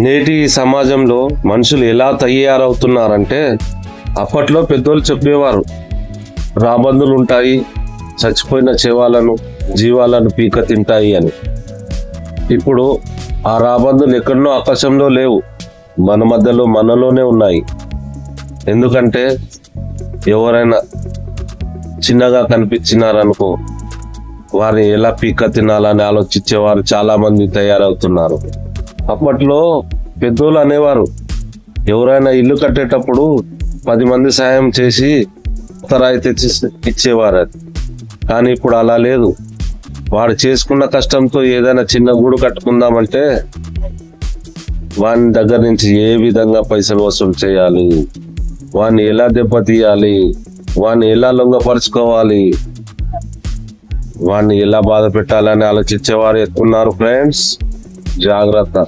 నేటి సమాజంలో మనుషులు ఎలా తయారవుతున్నారంటే, అప్పట్లో పెద్దోళ్ళు చెప్పేవారు రాబందులు ఉంటాయి, చచ్చిపోయిన జీవాలను పీక తింటాయి అని. ఇప్పుడు ఆ రాబందులు ఎక్కడనో ఆకాశంలో లేవు, మన మధ్యలో మనలోనే ఉన్నాయి. ఎందుకంటే ఎవరైనా చిన్నగా కనిపించినారనుకో, వారిని ఎలా పీక తినాలని ఆలోచించేవారు చాలా మంది తయారవుతున్నారు. అప్పట్లో పెద్దోళ్ళు అనేవారు, ఎవరైనా ఇల్లు కట్టేటప్పుడు 10 మంది సాయం చేసి రాయి తెచ్చి ఇచ్చేవారు. కానీ ఇప్పుడు అలా లేదు. వాడు చేసుకున్న కష్టంతో ఏదైనా చిన్న గూడు కట్టుకుందామంటే వాని దగ్గర నుంచి ఏ విధంగా పైసలు వసూలు చేయాలి, వాడిని ఎలా దెబ్బతీయాలి, వాడిని ఎలా లొంగపరుచుకోవాలి, వాడిని ఎలా బాధ పెట్టాలని ఆలోచించేవారు ఎక్కున్నారు. ఫ్రెండ్స్, జాగ్రత్త.